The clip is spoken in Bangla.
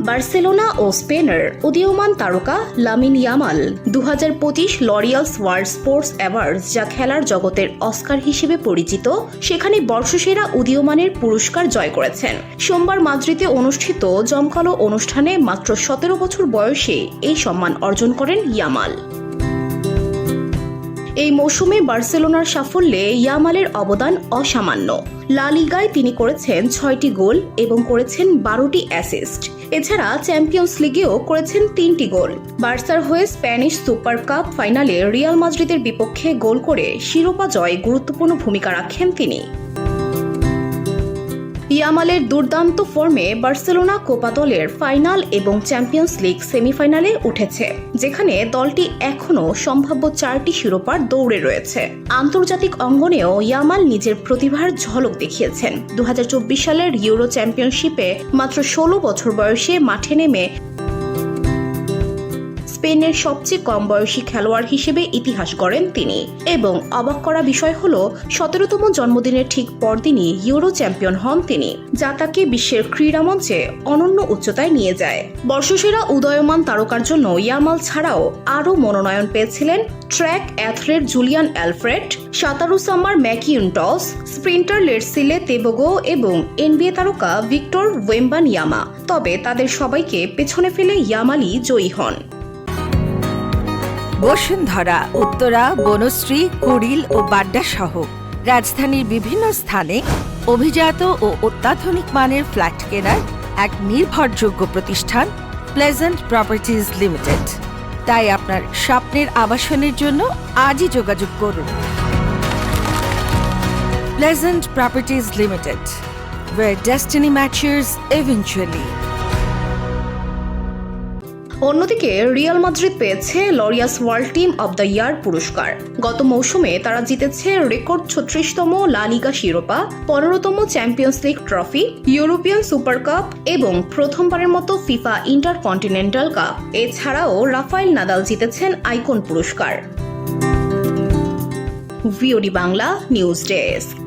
বার্সেলোনা ও স্পেনের উদীয়মান তারকা Lamine Yamal 2025 Laureus world sports awards, যা খেলার জগতের অস্কার হিসেবে পরিচিত, সেখানে বর্ষসেরা উদীয়মানের পুরস্কার জয় করেছেন। সোমবার মাদ্রিদে অনুষ্ঠিত জমকালো অনুষ্ঠানে মাত্র 17 বছর বয়সে এই সম্মান অর্জন করেন ইয়ামাল। এই মৌসুমে বার্সেলোনার সাফল্যে ইয়ামালের অবদান অসামান্য। লা লিগায় তিনি করেছেন 6টি গোল এবং করেছেন 12টি অ্যাসিস্ট। এছাড়া চ্যাম্পিয়ন্স লিগেও করেছেন 3টি গোল। বার্সার হয়ে স্প্যানিশ সুপার কাপ ফাইনালে রিয়াল মাদ্রিদের বিপক্ষে গোল করে শিরোপা জয়ে গুরুত্বপূর্ণ ভূমিকা রাখেন তিনি। ইয়ামালের দুর্দান্ত ফর্মে বার্সেলোনা কোপা দলের ফাইনাল এবং চ্যাম্পিয়ন্স লিগ সেমিফাইনালে উঠেছে, যেখানে দলটি এখনও সম্ভাব্য 4টি শিরোপার দৌড়ে রয়েছে। আন্তর্জাতিক অঙ্গনেও ইয়ামাল নিজের প্রতিভার ঝলক দেখিয়েছেন। 2024 সালের ইউরো চ্যাম্পিয়নশিপে মাত্র 16 বছর বয়সে মাঠে নেমে স্পেনের সবচেয়ে কম বয়সী খেলোয়াড় হিসেবে ইতিহাস গড়েন তিনি। এবং অবাক করা বিষয় হল 17তম জন্মদিনের ঠিক পরদিনই ইউরো চ্যাম্পিয়ন হন তিনি, যা তাকে বিশ্বের ক্রীড়া মঞ্চে অনন্য উচ্চতায় নিয়ে যায়। বর্ষসেরা উদীয়মান তারকার জন্য ইয়ামাল ছাড়াও আরও মনোনয়ন পেয়েছিলেন ট্র্যাক অ্যাথলেট জুলিয়ান অ্যালফ্রেড, সাঁতারু সামার ম্যাকিউন্টস, স্প্রিন্টার লেটসিলে তেবোগো এবং এনবিএ তারকা ভিক্টর ওয়েম্বানিয়ামা। তবে তাদের সবাইকে পেছনে ফেলে ইয়ামালই জয়ী হন। বসুন্ধরা, উত্তরা, বনশ্রী, কুড়িল ও বাড্ডা সহ রাজধানীর বিভিন্ন স্থানে অভিজাত ও অত্যাধুনিক মানের ফ্ল্যাট কেনার এক নির্ভরযোগ্য প্রতিষ্ঠান প্লেজেন্ট প্রপার্টিজ লিমিটেড। তাই আপনার স্বপ্নের আবাসনের জন্য আজই যোগাযোগ করুন। Pleasant properties limited, where destiny matches eventually. অন্যদিকে রিয়াল মাদ্রিদ পেয়েছে Laureus world team of the year পুরস্কার। গত মৌসুমে তারা জিতেছে রেকর্ড 36তম লা লিগা শিরোপা, 15তম Champions League trophy, European Super Cup এবং প্রথমবারের মতো ফিফা ইন্টারকন্টিনেন্টাল কাপ। এছাড়াও রাফায়েল নাদাল জিতেছেন আইকন পুরস্কার। VOD Bangla news desk.